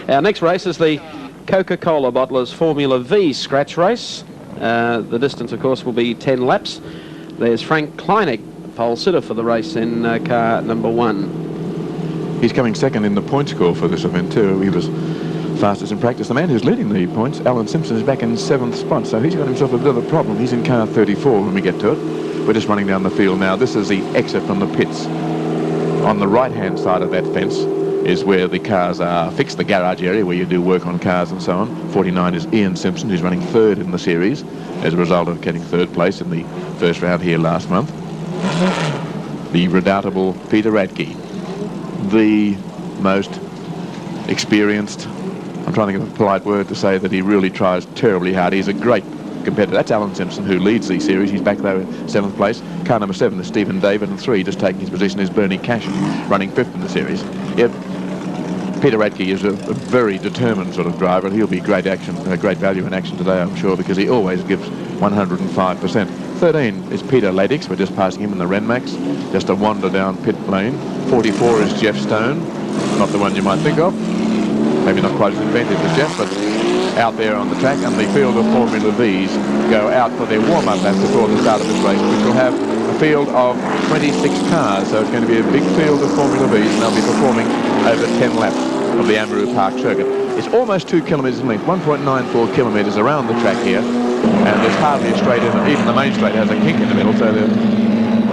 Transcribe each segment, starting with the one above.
Our next race is the Coca-Cola Bottlers Formula V scratch race. The distance, of course, will be 10 laps. There's Frank Kleinig, pole sitter for the race in car number 1. He's coming second in the point score for this event too. He was fastest in practice. The man who's leading the points, Allan Simpson, is back in 7th spot, so he's got himself a bit of a problem. He's in car 34 when we get to it. We're just running down the field now. This is the exit from the pits. On the right-hand side of that fence is where the cars are fixed, the garage area where you do work on cars and so on. 49 is Ian Simpson, who's running 3rd in the series as a result of getting 3rd place in the first round here last month. The redoubtable Peter Radke, the most experienced, I'm trying to think of a polite word to say that he really tries terribly hard. He's a great competitor. That's Allan Simpson, who leads the series. He's back there in 7th place. Car number 7 is Stephen David, and 3 just taking his position is Bernie Cashin, running 5th in the series. Yep. Peter Radke is a very determined sort of driver. He'll be great action, great value in action today, I'm sure, because he always gives 105%. 13 is Peter Ladics. We're just passing him in the Rennmax. Just a wander down pit lane. 44 is Jeff Stone. Not the one you might think of. Maybe not quite as inventive as Jeff, but out there on the track. And the field of Formula Vs go out for their warm-up lap before the start of this race, which will have a field of 26 cars. So it's going to be a big field of Formula Vs, and they'll be performing over 10 laps of the Amaroo Park circuit. It's almost 2 kilometres in length, 1.94 kilometres around the track here, and there's hardly a straight in. Even the main straight has a kink in the middle, so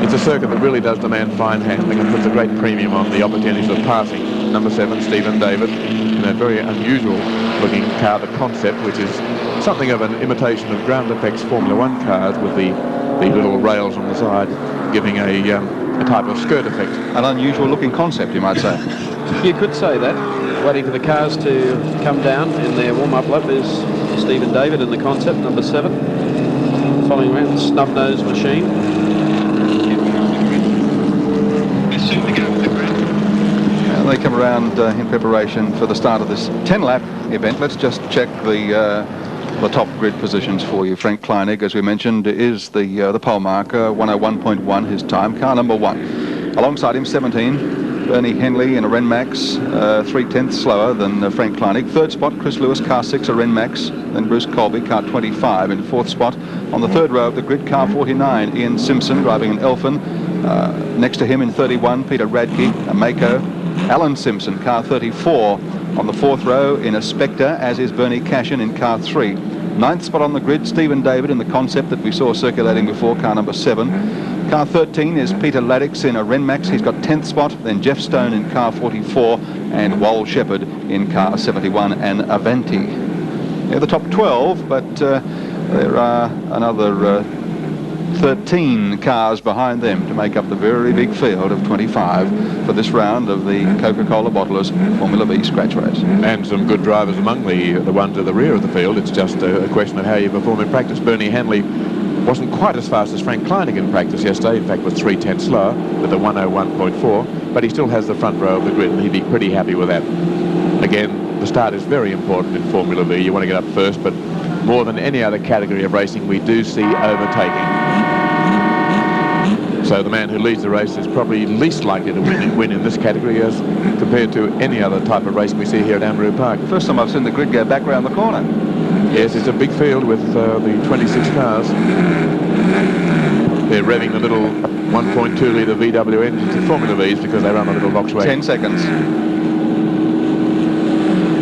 it's a circuit that really does demand fine handling and puts a great premium on the opportunities of passing. Number 7, Stephen David, in a very unusual looking car, the Concept, which is something of an imitation of ground effects Formula 1 cars with the little rails on the side, giving a type of skirt effect. An unusual looking concept, you might say. You could say that. Waiting for the cars to come down in their warm-up lap is Stephen David in the Concept, number 7. Following around the snub-nosed machine. And they come around in preparation for the start of this 10-lap event. Let's just check the top grid positions for you. Frank Kleinig, as we mentioned, is the pole marker, 101.1 his time, car number 1. Alongside him, 17. Bernie Haehnle in a Rennmax, 3/10 slower than Frank Kleinig. 3rd spot, Chris Lewis, car 6, a Rennmax. Then Bruce Colbey, car 25 in 4th spot. On the 3rd row of the grid, car 49, Ian Simpson driving an Elfin. Next to him in 31, Peter Radke, a Mako. Allan Simpson, car 34 on the 4th row in a Spectre, as is Bernie Cashin in car 3. 9th spot on the grid, Stephen David in the Concept that we saw circulating before, car number 7. Car 13 is Peter Ladics in a Rennmax. He's got 10th spot. Then Jeff Stone in car 44 and Wal Shepherd in car 71 and Avanti. They're the top 12, but there are another 13 cars behind them to make up the very big field of 25 for this round of the Coca-Cola Bottlers Formula V scratch race. And some good drivers among the ones at the rear of the field. It's just a question of how you perform in practice. Bernie Haehnle wasn't quite as fast as Frank Kleinig in practice yesterday. In fact, was 3/10 slower with a 101.4, but he still has the front row of the grid, and he'd be pretty happy with that. Again, the start is very important in Formula V. You want to get up first, but more than any other category of racing, we do see overtaking. So the man who leads the race is probably least likely to win in this category as compared to any other type of racing we see here at Amaroo Park. First time I've seen the grid go back round the corner. Yes, it's a big field with the 26 cars. They're revving the little 1.2-litre VW engines in Formula Vs because they run a little Volkswagen. 10 seconds.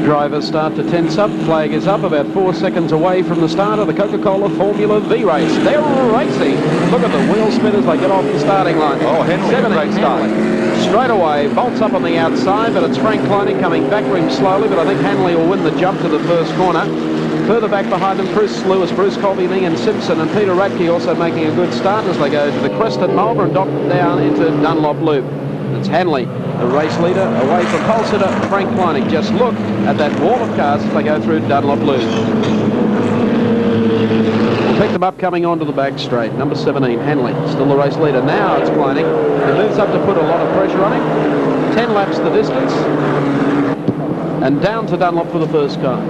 Drivers start to tense up. Flag is up, about 4 seconds away from the start of the Coca-Cola Formula V race. They're racing. Look at the wheel spin as they get off the starting line. Oh, Haehnle, great start. Straight away, bolts up on the outside, but it's Frank Kleinig coming back for him slowly, but I think Haehnle will win the jump to the first corner. Further back behind them, Chris Lewis, Bruce Colbey, Ian Simpson, and Peter Radke also making a good start as they go to the crest at Marlborough and dock down into Dunlop Loop. It's Haehnle, the race leader, away from pole sitter Frank Kleinig. Just look at that wall of cars as they go through Dunlop Loop. We'll pick them up coming onto the back straight. Number 17, Haehnle, still the race leader. Now it's Kleinig. He moves up to put a lot of pressure on him. 10 laps the distance. And down to Dunlop for the first car.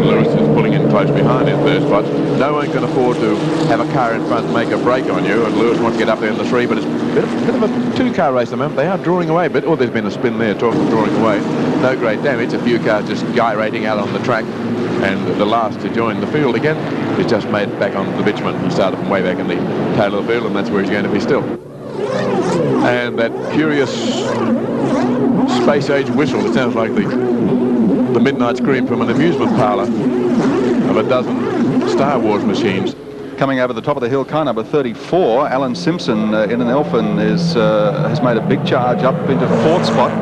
Lewis is pulling in close behind in third spot. No one can afford to have a car in front make a break on you, and Lewis wants to get up there in the 3, but it's a bit of a two-car race at the moment. They are drawing away a bit. Oh, there's been a spin there, talking of drawing away. No great damage. A few cars just gyrating out on the track, and the last to join the field again is just made back on the bitumen. He started from way back in the tail of the field, and that's where he's going to be still. And that curious space-age whistle, it sounds like the midnight scream from an amusement parlour of a dozen Star Wars machines. Coming over the top of the hill, car number 34, Allan Simpson in an Elfin has made a big charge up into 4th spot.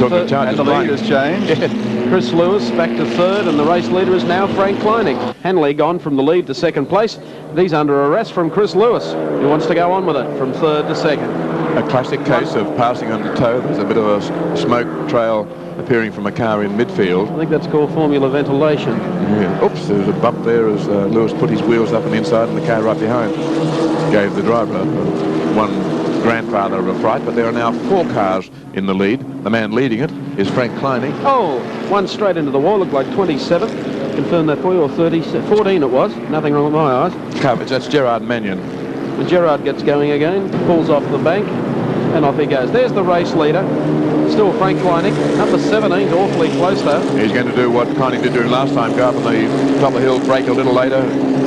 And the lead has changed. Chris Lewis back to 3rd, and the race leader is now Frank Kleinig. Haehnle gone from the lead to 2nd place. He's under arrest from Chris Lewis, who wants to go on with it from 3rd to 2nd. A classic case of passing under tow. There's a bit of a smoke trail appearing from a car in midfield. I think that's called formula ventilation. Yeah. Oops, there was a bump there as Lewis put his wheels up and inside, and the car right behind gave the driver one grandfather of a fright. But there are now 4 cars in the lead. The man leading it is Frank Kleinig. Oh, one straight into the wall, looked like 27. Confirm that for you, or 14 it was. Nothing wrong with my eyes. Coverage, that's Gerard Mannion. And Gerard gets going again, pulls off the bank, and off he goes. There's the race leader. Still Frank Kleinig. Number 17's awfully close though. He's going to do what Kleinig did do last time, go up on the top of the hill, brake a little later,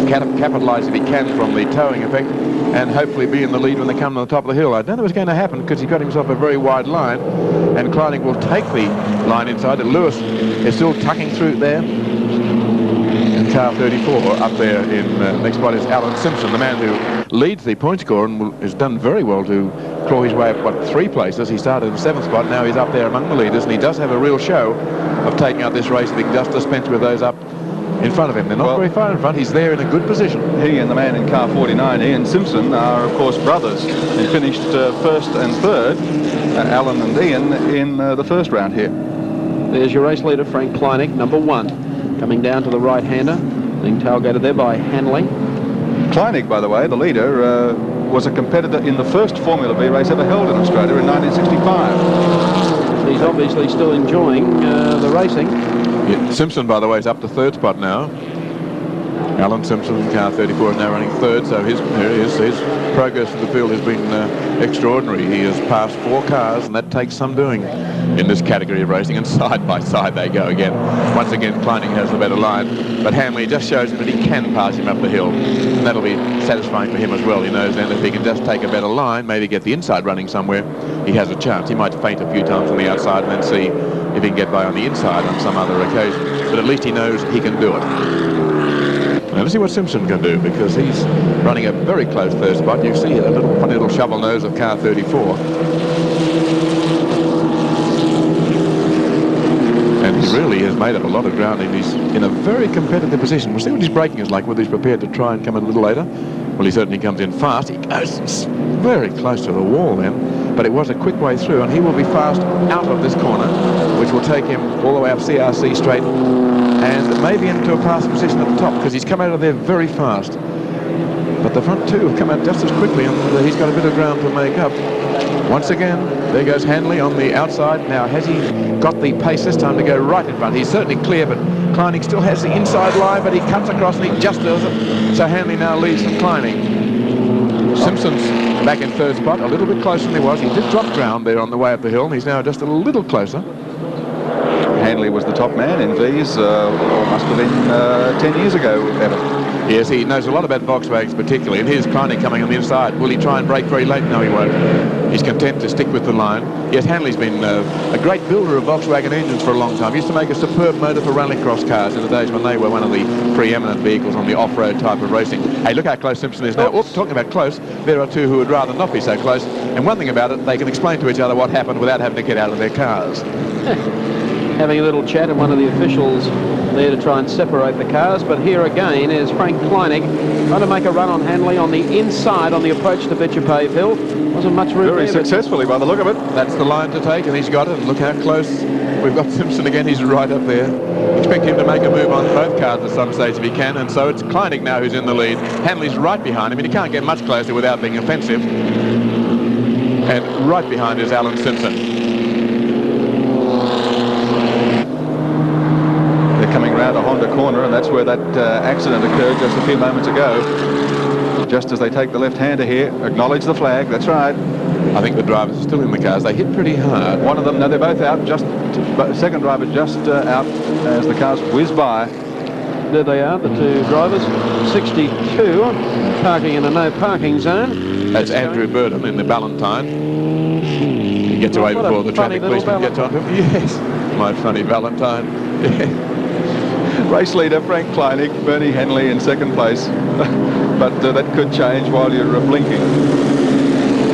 capitalise if he can from the towing effect, and hopefully be in the lead when they come to the top of the hill. I don't know what's going to happen because he's got himself a very wide line, and Kleinig will take the line inside. Lewis is still tucking through there. And car 34 up there in next spot is Allan Simpson, the man who leads the point score and has done very well to claw his way up, 3 places. He started in 7th spot, now he's up there among the leaders, and he does have a real show of taking out this race if he can just dispense with those up in front of him. They're not very far in front. He's there in a good position. He and the man in car 49, Ian Simpson, are of course brothers. He finished 1st and 3rd, Allan and Ian, in the 1st round here. There's your race leader, Frank Kleinig, number 1. Coming down to the right-hander, being tailgated there by Haehnle. Kleinig, by the way, the leader, was a competitor in the first Formula V race ever held in Australia in 1965. He's obviously still enjoying the racing. Yeah, Simpson, by the way, is up to 3rd spot now. Allan Simpson, car 34, is now running 3rd, so his progress in the field has been extraordinary. He has passed 4 cars, and that takes some doing in this category of racing, and side by side they go again. Once again, Kleinig has the better line, but Haehnle just shows him that he can pass him up the hill, and that'll be satisfying for him as well. He knows then if he can just take a better line, maybe get the inside running somewhere, he has a chance. He might feint a few times on the outside and then see if he can get by on the inside on some other occasion, but at least he knows he can do it. Now let's see what Simpson can do, because he's running a very close 3rd spot. You see a funny little shovel nose of car 34. And he really has made up a lot of ground, and he's in a very competitive position. We'll see what his braking is like, whether he's prepared to try and come in a little later. Well, he certainly comes in fast. He goes very close to the wall then, but it was a quick way through, and he will be fast out of this corner, which will take him all the way up CRC straight, and maybe into a passing position at the top, because he's come out of there very fast. But the front 2 have come out just as quickly, and he's got a bit of ground to make up. Once again, there goes Haehnle on the outside. Now, has he got the pace this time to go right in front? He's certainly clear, but Kleinig still has the inside line, but he cuts across and he just does it. So Haehnle now leads from Kleinig. Simpson's back in 3rd spot, a little bit closer than he was. He did drop ground there on the way up the hill, and he's now just a little closer. Haehnle was the top man in V's, must have been 10 years ago, ever. Yes, he knows a lot about Volkswagens particularly, and here's Kleinig coming on the inside. Will he try and brake very late? No, he won't. He's content to stick with the line. Yes, Haehnle's been a great builder of Volkswagen engines for a long time. He used to make a superb motor for rallycross cars in the days when they were one of the preeminent vehicles on the off-road type of racing. Hey, look how close Simpson is now. Oops, talking about close, there are 2 who would rather not be so close. And one thing about it, they can explain to each other what happened without having to get out of their cars. Having a little chat, and one of the officials there to try and separate the cars. But here again is Frank Kleinig trying to make a run on Haehnle on the inside on the approach to Bitcher Pave Hill. Wasn't much room very there, successfully by the look of it. That's the line to take, and he's got it. And look how close we've got Simpson again. He's right up there. Expect him to make a move on both cars at some stage if he can, and so it's Kleinig now who's in the lead. Haehnle's right behind him, and he can't get much closer without being offensive. And right behind is Allan Simpson. incident occurred just a few moments ago. Just as they take the left-hander here, acknowledge the flag, that's right. I think the drivers are still in the cars. They hit pretty hard. One of them, no, they're both out, second driver just out as the cars whiz by. There they are, the two drivers. 62, parking in a no parking zone. That's Andrew Burden in the Valentine. He gets away before the traffic policeman gets onto him. Yes, my funny Valentine. Yeah. Race leader Frank Kleinig, Bernie Haehnle in second place. But that could change while you're blinking.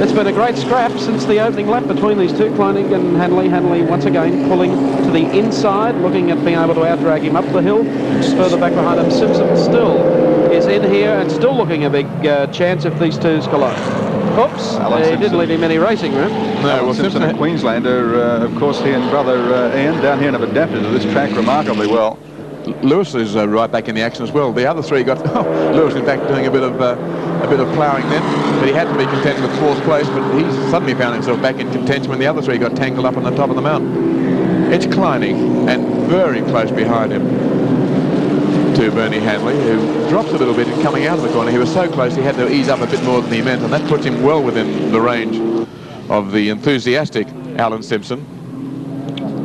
It's been a great scrap since the opening lap between these two, Kleinig and Haehnle. Haehnle once again pulling to the inside, looking at being able to outdrag him up the hill. Just further back behind him, Simpson still is in here and still looking a big chance if these two collide. Oops, he didn't leave him any racing room. No, well, Simpson, a Queenslander, of course, he and brother Ian down here have adapted to this track remarkably well. Lewis is right back in the action as well. The other three got Lewis in fact doing a bit of ploughing then, but he had to be content with fourth place, but he suddenly found himself back in contention when the other three got tangled up on the top of the mountain. It's Kleinig and very close behind him to Bernie Haehnle, who drops a little bit in coming out of the corner. He was so close he had to ease up a bit more than he meant, and that puts him well within the range of the enthusiastic Allan Simpson.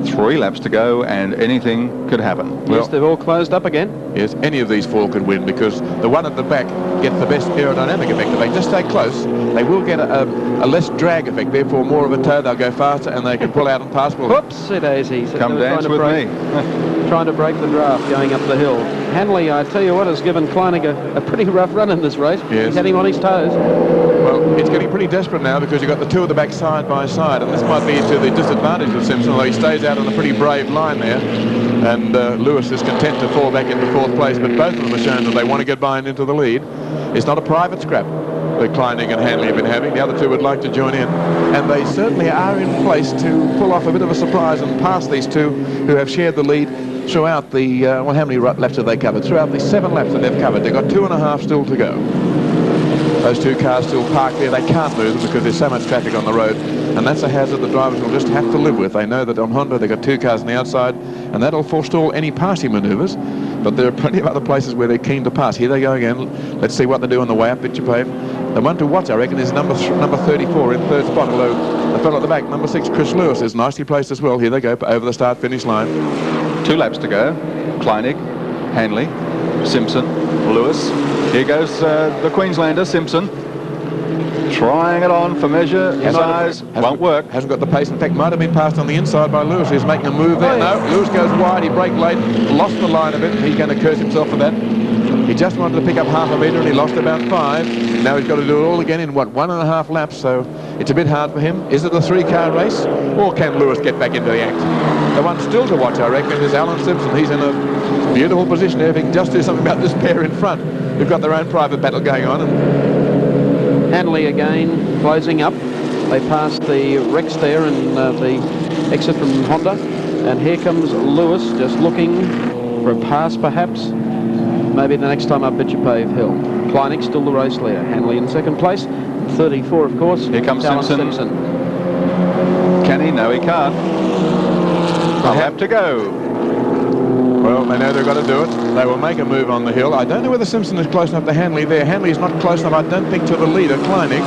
3 laps to go and anything could happen. Well, yes, they've all closed up again. Yes, any of these four could win because the one at the back gets the best aerodynamic effect. If they just stay close, they will get a less drag effect, therefore more of a tow. They'll go faster and they can pull out and pass. Whoopsie daisy. So come dance with me. Trying to break the draft going up the hill. Haehnle, I tell you what, has given Kleinig a pretty rough run in this race. Yes. He's had him on his toes. Well, it's getting pretty desperate now because you've got the two at the back side by side, and this might be to the disadvantage of Simpson, although he stays out on a pretty brave line there. And Lewis is content to fall back into fourth place, but both of them have shown that they want to get by and into the lead. It's not a private scrap that Kleinig and Haehnle have been having. The other two would like to join in, and they certainly are in place to pull off a bit of a surprise and pass these two who have shared the lead throughout the, well, how many laps have they covered? Throughout the 7 laps that they've covered. They've got 2.5 still to go. Those two cars still parked there. They can't move them because there's so much traffic on the road, and that's a hazard the drivers will just have to live with. They know that on Honda they've got 2 cars on the outside, and that'll forestall any passing manoeuvres, but there are plenty of other places where they're keen to pass. Here they go again. Let's see what they do on the way up Pave. The one to watch, I reckon, is number 34 in 3rd spot, although the fellow at the back, number 6, Chris Lewis, is nicely placed as well. Here they go over the start-finish line. 2 laps to go. Kleinig, Haehnle, Simpson, Lewis. Here goes the Queenslander, Simpson. Trying it on for measure. His eyes won't work. Hasn't got the pace. In fact, might have been passed on the inside by Lewis, who's making a move there. No, Lewis goes wide. He braked late, lost the line of it. He's going to curse himself for that. He just wanted to pick up half a metre and he lost about 5. Now he's got to do it all again in, what, 1.5 laps, so it's a bit hard for him. Is it a 3-car race, or can Lewis get back into the act? The one still to watch, I reckon, is Allan Simpson. He's in a beautiful position there. If he can just do something about this pair in front, who've got their own private battle going on. And Haehnle again closing up. They passed the Rex there in the exit from Honda, and here comes Lewis just looking for a pass perhaps. Maybe the next time up Pave Hill. Kleinig still the race leader. Haehnle in 2nd place. 34, of course. Here comes Simpson. Can he? No, he can't. A lap to go. Well, they know they've got to do it. They will make a move on the hill. I don't know whether Simpson is close enough to Haehnle there. Haehnle is not close enough, I don't think, to the leader, Kleinig.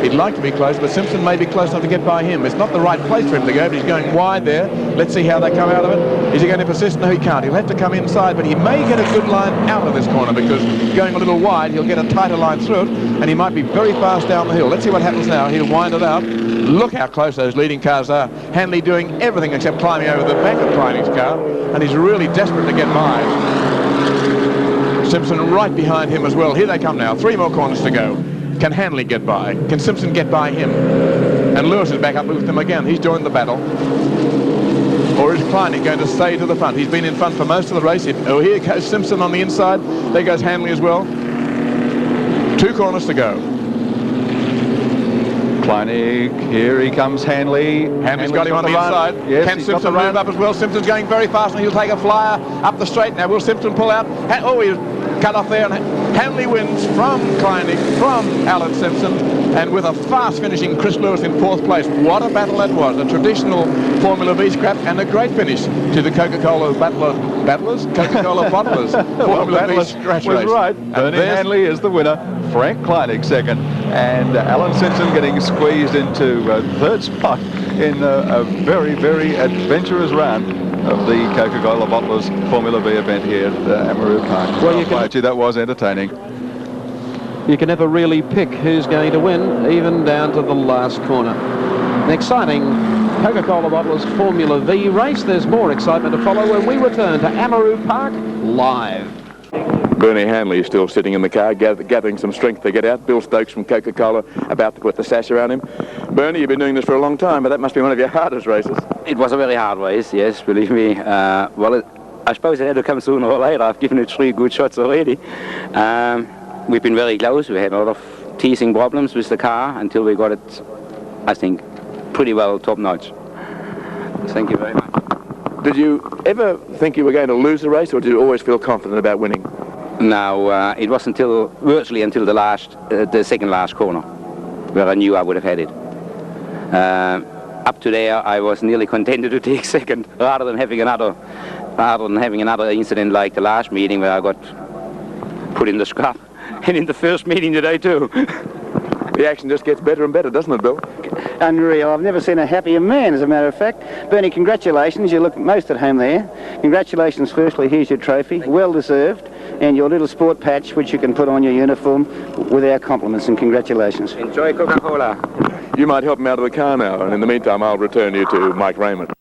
He'd like to be close, but Simpson may be close enough to get by him. It's not the right place for him to go, but he's going wide there. Let's see how they come out of it. Is he going to persist? No, he can't. He'll have to come inside, but he may get a good line out of this corner because going a little wide, he'll get a tighter line through it, and he might be very fast down the hill. Let's see what happens now. He'll wind it out. Look how close those leading cars are. Haehnle doing everything except climbing over the back of Kleinig's car, and he's really desperate to get by. Simpson right behind him as well. Here they come now. 3 more corners to go. Can Haehnle get by? Can Simpson get by him? And Lewis is back up with them again. He's joined the battle. Or is Kleinig going to stay to the front? He's been in front for most of the race. Oh, here goes Simpson on the inside. There goes Haehnle as well. 2 corners to go. Kleinig, here he comes Haehnle. Haehnle's got him on the inside. Yes, can Simpson round up as well? Simpson's going very fast and he'll take a flyer up the straight. Now will Simpson pull out? Oh, he's cut off there. And Haehnle wins from Kleinig, from Allan Simpson, and with a fast finishing Chris Lewis in 4th place. What a battle that was. A traditional Formula V scrap and a great finish to the Coca-Cola Battle of Battlers, Coca-Cola bottlers. Formula V scratch was race. right. And Bernie there's- Haehnle is the winner. Frank Kleinig second. And Allan Simpson getting squeezed into third spot in a very, very adventurous round of the Coca-Cola bottlers Formula V event here at Amaroo Park. Well, you can- Gee, that was entertaining. You can never really pick who's going to win, even down to the last corner. An exciting Coca-Cola bottlers Formula V race. There's more excitement to follow when we return to Amaroo Park live. Bernie Haehnle is still sitting in the car, gathering some strength to get out. Bill Stokes from Coca-Cola about to put the sash around him. Bernie, you've been doing this for a long time, but that must be one of your hardest races. It was a very hard race, yes, believe me. I suppose it had to come sooner or later. I've given it 3 good shots already. We've been very close. We had a lot of teasing problems with the car until we got it, I think, pretty well top-notch. Thank you very much. Did you ever think you were going to lose a race, or did you always feel confident about winning? Now, it was virtually until the second last corner, where I knew I would have had it. Up to there, I was nearly contented to take second, rather than having another incident like the last meeting where I got put in the scrap, and in the first meeting today too. The action just gets better and better, doesn't it, Bill? Unreal. I've never seen a happier man, as a matter of fact. Bernie, congratulations. You look most at home there. Congratulations, firstly. Here's your trophy. Well deserved. And your little sport patch, which you can put on your uniform, with our compliments and congratulations. Enjoy Coca-Cola. You might help him out of the car now, and in the meantime, I'll return you to Mike Raymond.